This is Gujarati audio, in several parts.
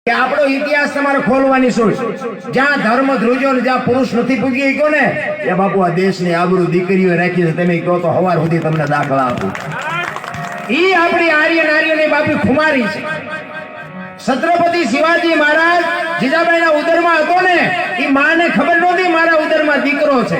કે આપણો ઇતિહાસ તમારે ખોલવાની શું? જ્યાં ધર્મ ધ્રુજો ને જ્યાં પુરુષ નથી પૂગી ગયો ને એ બાપુ આ દેશની આબરૂ દીકરીઓ રાખી છે. તમે કહો તો હવાર સુધી તમને દાખલા આપું. ઈ આપણી આર્ય નારીઓની બાપી ખુમારી છે. છત્રપતિ શિવાજી મહારાજ જીજાબાઈના ઉદરમાં હતો ને, ઈ માને ખબર નહોતી મારા ઉદરમાં દીકરો છે,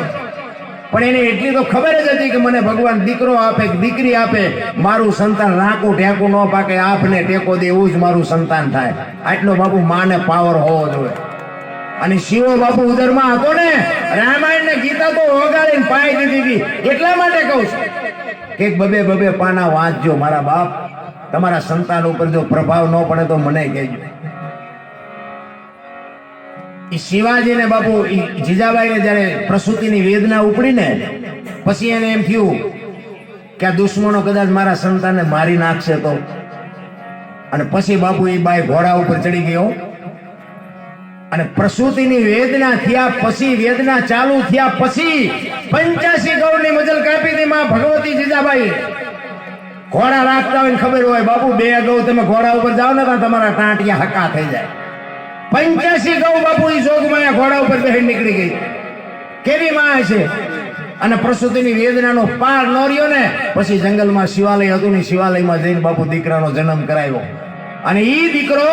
પણ એને એટલી તો ખબર જ હતી કે મને ભગવાન દીકરો આપે કે દીકરી આપે, મારું સંતાન રાકું ટેકું ન પાકે, આપને ટેકો દે એવું જ મારું સંતાન થાય. આટલો બાપુ માને પાવર હોવો જોઈએ. અને શિવો બાપુ ઉદરમાં હતો ને, રામાયણ ને ગીતા તો ઓગાળીને પાઈ દીધી હતી. એટલા માટે કહું છું કે બબે બબે પાના વાંચજો મારા બાપ. તમારા સંતાન ઉપર જો પ્રભાવ ન પડે તો મને કહેજો. શિવાજીને બાપુ જીજાબાઈને જયારે પ્રસૂતિની વેદના ઉપડી ને, પછી એને એમ થયું કે આ દુશ્મનો કદાચ મારા સંતાનને મારી નાખશે તો. અને પછી બાપુ એ બાઈ ઘોડા ઉપર ચડી ગયો. અને પ્રસૂતિની વેદના થયા પછી, વેદના ચાલુ થયા પછી 85 ગૌની મજલ કાપી હતી માં ભગવતી જીજાબાઈ. ઘોડા રાખતા હોય ખબર હોય બાપુ, 2 ગૌ તમે ઘોડા ઉપર જાઓ ને તો તમારા ટાંટિયા હકા થઈ જાય. 85 ગૌ બાપુ ઈ જોગમાં ઘોડા ઉપર બેહી નીકળી ગઈ. કેવી માં છે? અને પ્રસૂતિની વેદનાનો પાર ન રહ્યો ને, પછી જંગલમાં શિવાલય હતું ને, શિવાલયમાં જઈને બાપુ દીકરાનો જન્મ કરાવ્યો. અને ઈ દીકરો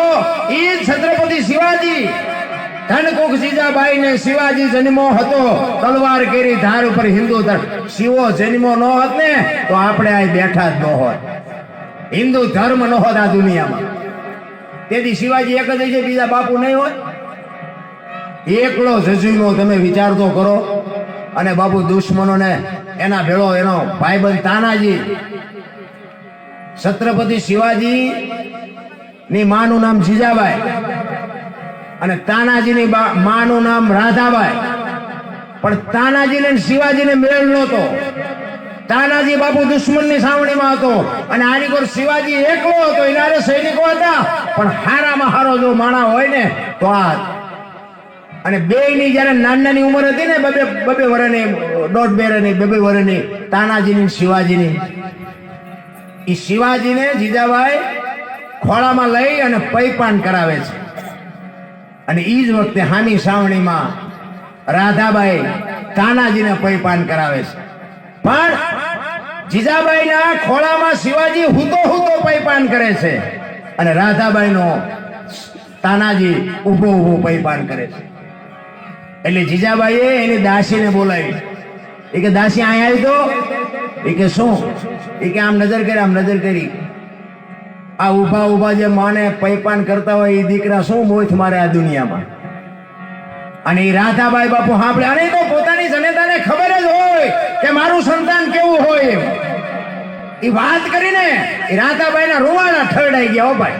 ઈ છત્રપતિ શિવાજી ધનકુખ જીજાબાઈ ને શિવાજી જન્મો હતો. તલવાર કેરી ધાર ઉપર હિન્દુ ધર્મ. શિવો જન્મો ન હોત ને તો આપણે આ બેઠા જ ન હોત, હિન્દુ ધર્મ ન હોત આ દુનિયામાં. તેથી શિવાજી એક જ છે, બીજા બાપુ નહીં હોય. એકલો જજુનો તમે વિચાર તો કરો. અને બાપુ દુશ્મનોને એના ભેળો એનો ભાઈબંધ તાનાજી. છત્રપતિ શિવાજી ની માનું નામ જીજાબાઈ અને તાનાજીની માનું નામ રાધાબાઈ. પણ તાનાજીને શિવાજીને મેળ નહોતો. તાનાજી બાપુ દુશ્મનની સાવણીમાં હતો અને આની કોર શિવાજી એકલો હતો. એના સૈનિકો હતા, પણ હારામાં હારો જો માણા હોય ને તો આ. અને બેયની જયારે નાની ઉંમર હતી ને, બબે વર્ષની, 1.5 વર્ષની, 2 વર્ષની, તાનાજીની શિવાજીની, એ શિવાજીને જીજાબાઈ ખોળામાં લઈ અને પૈપાન કરાવે છે. અને ઈ જ વખતે હામી સાવણીમાં રાધાબાઈ તાનાજીને પૈપાન કરાવે છે. પણ જીજાબાઈના ખોળામાં શિવાજી હુતો હુતો પૈપાન કરે છે અને રાધાબાઈનો તાનાજી ઊભો ઊભો પૈપાન કરે છે. એટલે જીજાબાઈએ એની દાસીને બોલાવી. એ કે દાસી અહીંયા આવી તો. એ કે શું? એ કે આમ નજર કરી, આમ નજર કરી. આ ઉભા ઉભા જે માને પૈપાન કરતા હોય એ દીકરા શું મોથ મારે આ દુનિયામાં. અને એ રાધાબાઈ બાપુ સાંભળે. અને તો પોતાની જનેતાને ખબર જ હોય કે મારું સંતાન કેવું હોય. એ વાત કરીને એ રાધાબાઈના રૂવાડા ઠરડાઈ ગયા. હો ભાઈ.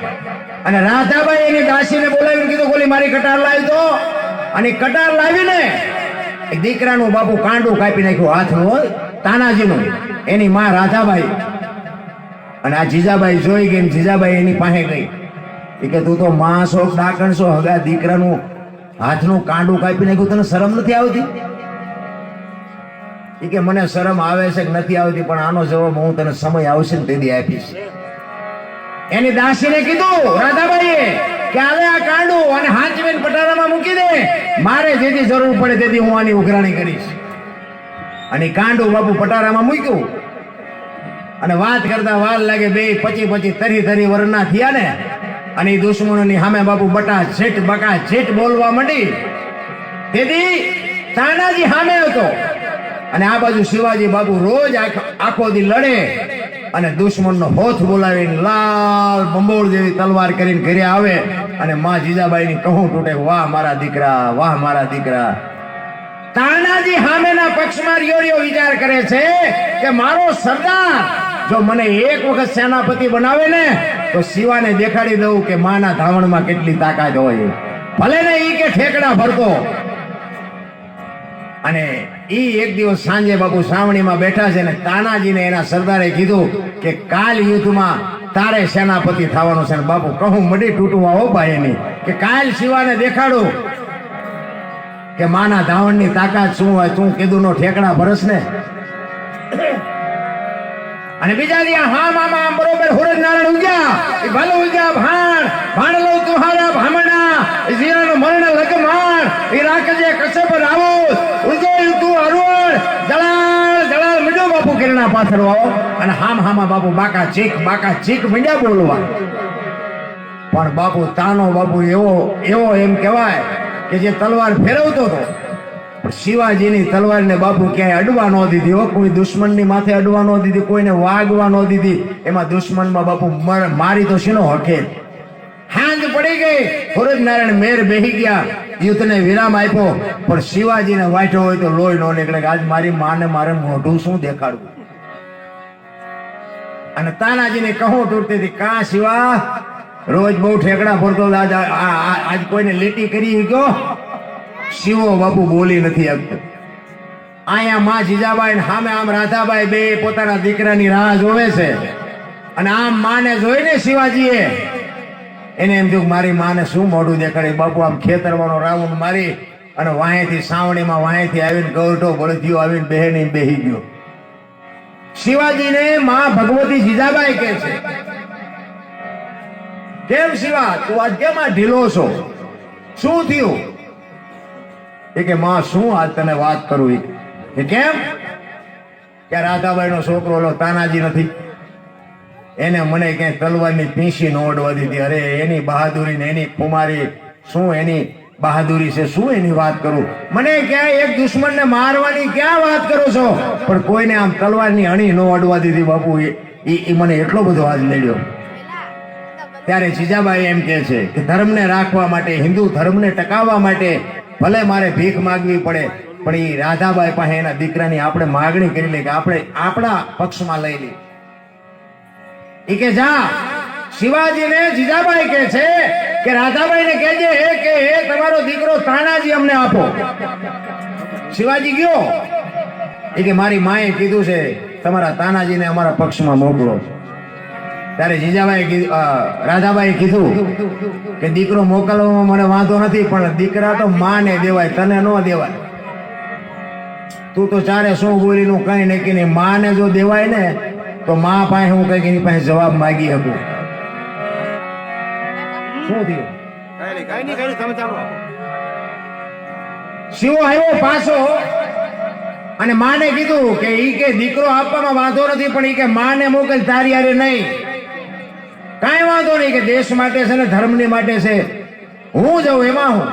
અને રાધાબાઈ એની દાસીને બોલાવીને કીધું, ગોલી મારી કટાર લાવી તો. અને કટાર લાવીને એ દીકરાનું બાપુ કાંડું કાપી નાખ્યું હાથનું, હોય તાનાજીનું. એની માં રાધાબાઈ. અને આ જીજાબાઈ જોઈ ગઈ. જીજાબાઈ એની પાસે ગઈ. એ કે તું તો માં છો, ડાકણ છો, હગા દીકરાનું હાથનું કાંડું કાપી નાખ્યું, તને શરમ નથી આવતી? એ કે મને શરમ આવે છે કે નથી આવતી, પણ આનો જવાબ હું તને સમય આવશે ને તેથી આપીશ. એની દાસીને કીધું રાધાબાઈએ કે આલે આ કાંડું અને હાંચવીને પટારામાં મૂકી દે. મારે જેથી જરૂર પડે તેથી હું આની ઉઘરાણી કરીશ. અને કાંડું બાપુ પટારામાં મૂક્યું. અને વાત કરતા વાર લાગે. 25 30 વર્ષના થયા ને, અને એ દુશ્મનોની સામે બાપુ બકા છેટ બોલવા માંડી. તેથી તાનાજી સામે હતો અને આ બાજુ શિવાજી બાપુ રોજ આખો દી લડે અને દુશ્મનનો હોથ બોલાવીને લાલ બંબોળ જેવી તલવાર કરીને ઘરે આવે. અને માં જીજાબાઈની કહું તૂટે, વાહ મારા દીકરા, વાહ મારા દીકરા. તાનાજી સામેના પક્ષમાં રિયો વિચાર કરે છે કે મારો સરદાર જો મને એક વખત સેનાપતિ બનાવે ને તો શિવાને દેખાડી દઉં કે માના ધાવણમાં કેટલી તાકાત હોય. ભલે ને ઈ કે ઠેકડા ભરતો. અને ઈ એક દિવસ સાંજે બાપુ સાવણીમાં બેઠા છે ને તાનાજીને એના સરદારે કીધું કે કાલ યુદ્ધમાં તારે સેનાપતિ થવાનું છે. બાપુ કહું મડી તૂટવા હો ભાઈ એની કે કાલ શિવાને દેખાડું કે માના ધાવણની તાકાત શું હોય. તું કીધું નો ઠેકડા ભરસ ને. અને બીજા દિયા હા મામા બરોબર હુરજ નારાયણ ઉગ્યા. એ ભલે ઉગ્યા ભાણ લો તુહારા ભામણા ઈ રાખજે કશ્યપ રાવો ઉજો તું હરવળ જળાળ જળાળ મીડો બાપુ કિરણા પાછળ આવો અને હામા બાપુ બાકા ચીક મીડ્યા બોલવા. પણ બાપુ તાનો બાપુ એવો એમ કહેવાય કે જે તલવાર ફેરવતો હતો પણ શિવાજીની તલવારને બાપુ ક્યાંય અડવા ન દીધી હો. કોઈ દુશ્મનની માથે અડવા ન દીધી, કોઈને વાગવા ન દીધી. એમાં દુશ્મનમાં બાપુ મારી તો શીનો હકે. હાંજ પડી ગઈ, સૂરજ નારાયણ મેર બેહી ગયા, યુદ્ધને વિરામ આપ્યો. પણ શિવાજીને વાંચ્યો હોય તો લોહી ન નીકળે કે આજ મારી માને મારે મોઢું શું દેખાડવું. અને તાનાજીને કહું તૂટતી હતી, કા શિવા રોજ બહુ ઠેકડા ફરતો, આજ કોઈને લીટી કરી ગયો. શિવો બાપુ બોલી નથી આપતો. અહીંયા માં જીજાબાઈ સામે આમ રાધાબાઈ બે પોતાના દીકરાની રાહ જોવે છે. અને આમ માને જોઈને શિવાજીએ એને એમ થયું મારી માને શું મોઢું દેખાડે. બાપુ આમ ખેતરવાનો રાઉન્ડ મારી અને વાંહેથી સાવણીમાં વાંહેથી આવીને ગૌઠો બળદિયો આવીને બહેની બેહી ગયો. શિવાજીને માં ભગવતી જીજાબાઈ કહે છે, કેમ શિવા તું આજ કેમ આ ઢીલો છો, શું થયું? એ કે માં શું આજ તને વાત કરું. એ કેમ કે રાધાબાઈ નો છોકરો ઓલો તાનાજી નથી, એને મને ક્યાંય તલવારની પીંછી ન ઓડવા દીધી. અરે એની બહાદુરી ને એની કુમારી શું એની બહાદુરી છે, શું એની વાત કરું. મને ક્યાંય એક દુશ્મનને મારવાની ક્યાં વાત કરો છો, પણ કોઈને આમ તલવારની અણી ન ઓડવા દીધી. બાપુ એ મને એટલો બધો આજ લડ્યો. ત્યારે જીજાબાઈ એમ કહે છે કે ધર્મને રાખવા માટે, હિન્દુ ધર્મને ટકાવવા માટે ભલે મારે ભીખ માંગવી પડે, પણ એ રાધાબાઈ પાસે એના દીકરાની આપણે માગણી કરી લે કે આપણે આપણા પક્ષમાં લઈ લઈએ. એ કે જા શિવાજીને જીજાબાઈ કહે છે કે રાધાબાઈને કહેજે કે હે તમારો દીકરો તાનાજી અમને આપો. શિવાજી ગયો. એ કે મારી માએ કીધું છે તમારા તાનાજીને અમારા પક્ષમાં મોકલો. ત્યારે જીજાબાઈ રાધાબાઈ કીધું કે દીકરો મોકલવામાં મને વાંધો નથી, પણ દીકરા તો માને દેવાય, તને ન દેવાય. તું તો ચારે શું બોલીનું કઈ નક્કી નહીં. માને જો દેવાય ને તો મા પાસે હું કઈક એની પાસે જવાબ માગી શકું. શું થયું? શિવો આવ્યો પાછો અને માને કીધું કે ઈ કે દીકરો આપવામાં વાંધો નથી, પણ ઈ કે માને મોકલ, તારી હારે નહીં. કાંઈ વાંધો નહીં કે દેશ માટે છે ને ધર્મની માટે છે, હું જાઉં એમાં હું.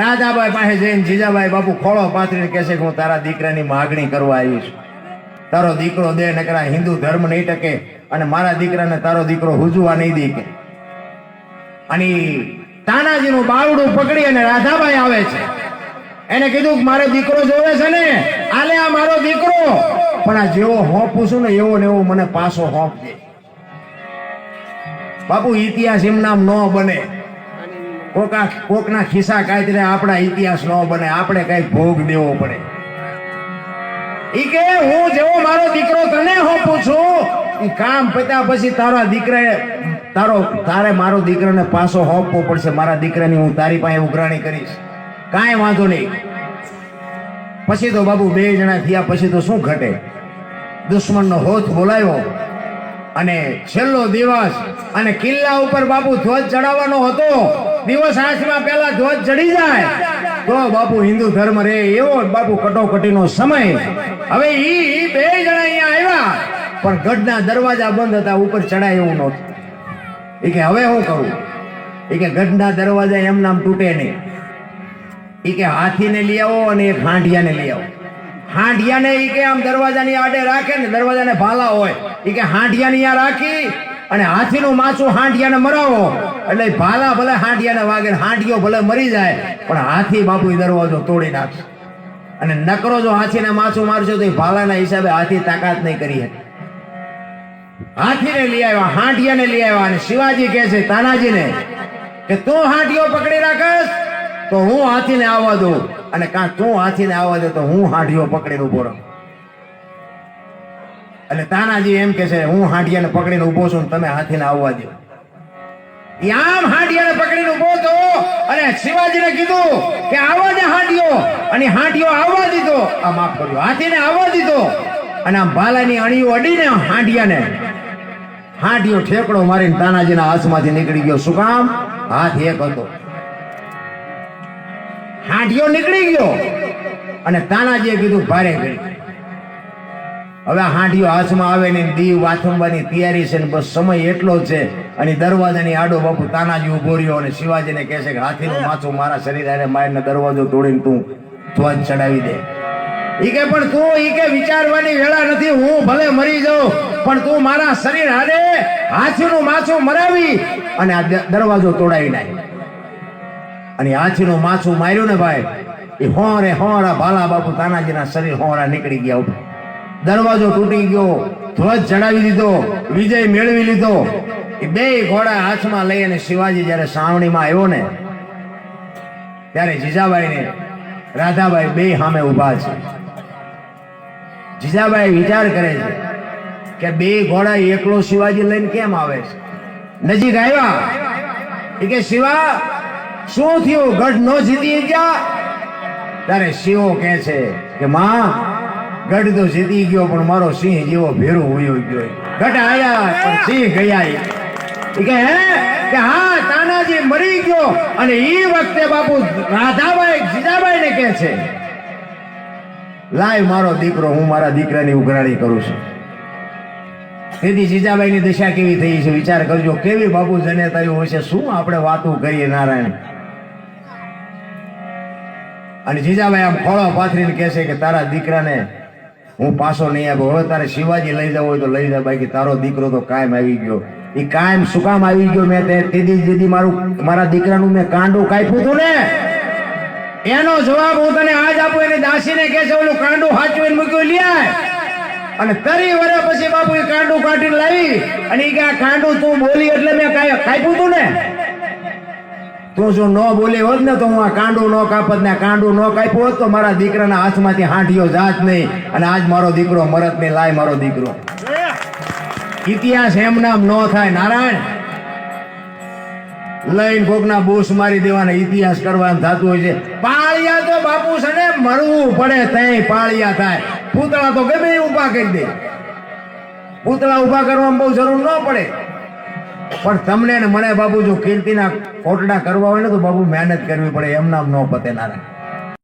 રાધાબાઈ પાસે જઈને જીજાબાઈ બાપુ ખોળો પાથરીને કહે છે કે હું તારા દીકરાની માગણી કરવા આવી છું. તારો દીકરો દે, નકરા હિન્દુ ધર્મ નહીં ટકે અને મારા દીકરાને તારો દીકરો હુજવા નહીં દે. કે અને તાનાજીનું બાવડું પકડી અને રાધાબાઈ આવે છે. એને કીધું કે મારો દીકરો જોવે છે ને, આલે આ મારો દીકરો, પણ આ જેવો હોંપું છું ને એવો ને એવો મને પાછો હોંપજે. બાપુ ઇતિહાસ એમ નામ ન બને. કોકના ખિસ્સા કાતરે આપણા ઇતિહાસ ન બને. આપણે કઈ ભોગ દેવો પડે. ઈ કે હું જેવો મારો દીકરો તને હોપું છું, ઈ કામ પત્યા પછી તારા દીકરાએ તારે મારો દીકરાને પાછો હોપવો પડશે. મારા દીકરાની હું તારી પાસે ઉઘરાણી કરીશ. કાંઈ વાંધો નહીં. પછી તો બાબુ બે જણા થયા પછી તો શું ઘટે. દુશ્મનનો હોથ બોલાયો અને છેલ્લો દિવસ અને કિલ્લા ઉપર બાપુ ધ્વજ ચડાવવાનો હતો. દિવસ હાથમાં પેલા ધ્વજ ચડી જાય તો બાપુ હિન્દુ ધર્મ રે એવો બાપુ કટોકટીનો સમય. હવે ઈ બે જણા અહીંયા આવ્યા પણ ગઢના દરવાજા બંધ હતા, ઉપર ચડાય એવું નહોતું. એ કે હવે શું કરું? એ કે ગઢના દરવાજા એમ નામ તૂટે નહીં. એ કે હાથીને લઈ આવો અને એક હાંડિયાને લઈ આવો. હાંડિયાને ઈ કે આમ દરવાજાની આડે રાખે ને, દરવાજાને ભાલા હોય, ઈ કે હાંડિયાને અહીંયા રાખી અને હાથીનું માથું હાંડિયાને મરાવો એટલે ભાલા ભલે હાંડિયાને વાગે, હાંડિયો ભલે મરી જાય, પણ હાથી બાપુ દરવાજો તોડી નાખશે. અને નકરો જો હાથીને માથું મારશો તો એ ભાલાના હિસાબે હાથી તાકાત નહીં કરી શકે. હાથીને લઈ આવ્યા, હાંડિયાને લઈ આવ્યા. અને શિવાજી કહે છે તાનાજીને કે તું હાંડિયો પકડી રાખસ તો હું હાથીને આવવા દઉં, અને કાં તું હાથીને આવવા દે તો હું હાંડિયો પકડીને ઉભો રહું. એટલે તાનાજી એમ કે છે હું હાંડિયાને પકડીને ઉભો છું, તમે હાથીને આવવા દો. આમ હાંડિયાને પકડીને ઉભો હતો અને શિવાજીને કીધું કે આવવા દે હાંડિયો, અને હાંડિયો આવવા દીધો. આ માફ કર્યો, હાથીને આવવા દીધો. અને આમ ભાલાની અણીઓ અડીને હાંડિયો ઠેકડો મારીને તાનાજીના હાથમાંથી નીકળી ગયો. શું કામ? હાથ એક હતો. હાંઠિયો નીકળી ગયો અને તાનાજીએ કીધું ભારે કરી. હવે હાંઠિયો હાથમાં આવે ને દીવ વાથંબાની તૈયારી છે ને બસ સમય એટલો જ છે અને દરવાજાની આડો બાપુ તાનાજી ઉભો રહ્યો અને શિવાજીને કહે છે કે હાથીનું માથું મારા શરીર આરે મારીને દરવાજો તોડીને તું ધ્વજ ચડાવી દે. ઈ કે પણ તું ઈ કે વિચારવાની વેળા નથી, હું ભલે મરી જાઉં પણ તું મારા શરીર હારે હાથીનું માથું મરાવી અને આ દરવાજો તોડાવી નાખ. અને હાથીનું માથું માર્યું ને ભાઈ, એ હોરે હોરા ભાલા બાપુ તાનાજીના શરીર હોરા નીકળી ગયા ઉપર. દરવાજો તૂટી ગયો, ધ્વજ ચડાવી દીધો, વિજય મેળવી લીધો. એ બે ઘોડા હાથમાં લઈ અને શિવાજી જયારે સાવણીમાં આવ્યો ને ત્યારે જીજાબાઈ ને રાધાબાઈ બે સામે ઉભા છે. જીજાબાઈ વિચાર કરે છે કે બે ઘોડા એકલો શિવાજી લઈને કેમ આવે છે. નજીક આવ્યા એ કે શિવા શું થયું, ગઢ નો જીતી ગયા? ત્યારે શિવો કહે છે કે માં ગઢ તો જીતી ગયો પણ મારો સિંહ જેવો ભેરો હોયો ગયો. ગઢ આયા પણ સિંહ ગયા. કે હે કે હા તાનાજી મરી ગયો. અને એ વખતે બાપુ રાધાબાઈ જીજાબાઈ ને કહે છે લાય મારો દીકરો, હું મારા દીકરાની ઉઘરાણી કરું છું. તેથી જીજાબાઈ ની દશા કેવી થઈ છે વિચાર કરજો. કેવી બાપુ જનેતાઓ હોય છે, શું આપણે વાતો કરીએ નારાયણ. અને જીજાબાઈ આમ ખોળો પાથરીને કહે છે કે તારા દીકરાને હું પાછો નહીં આવ્યો, હવે તારે શિવાજી લઈ જવો હોય તો લઈ જા. બાકી તારો દીકરો તો કાયમ આવી ગયો. એ કાયમ શું કામ આવી ગયો? મેં તેથી મારા દીકરાનું મેં કાંડું કાપ્યું હતું ને, એનો જવાબ હું તને આજ આપું. એને દાસીને કહે છે ઓલું કાંડું હાચવીને મૂક્યું લ્યાય. અને 30 વર્ષ પછી બાપુ એ કાંડું કાઢીને લાવી અને એ કે આ કાંડું તું બોલી એટલે મેં કાપ્યું હતું ને. તું જો ન બોલી હોત ને તો હું આ કાંડું ન કાપત ને કાંડું ન કાપ્યું હોત તો મારા દીકરાના હાથમાંથી હાંઠિયો જાત નહીં અને આજ મારો દીકરો મરત નહીં. લાય મારો દીકરો. ઇતિહાસ એમ નામ ન થાય નારાયણ. લઈને કોકના બોસ મારી દેવાના ઇતિહાસ કરવાનું થતું હોય છે. પાળિયા તો બાપુ છે ને મરવું પડે તઈ પાળિયા થાય. પૂતળા તો ગમે એ ઉભા કરી દે. પૂતળા ઉભા કરવામાં બહુ જરૂર ન પડે. પણ તમને ને મને બાપુ જો કીર્તિના કોટડા કરવા હોય ને તો બાપુ મહેનત કરવી પડે. એમ નામ ન પતે નારાયણ.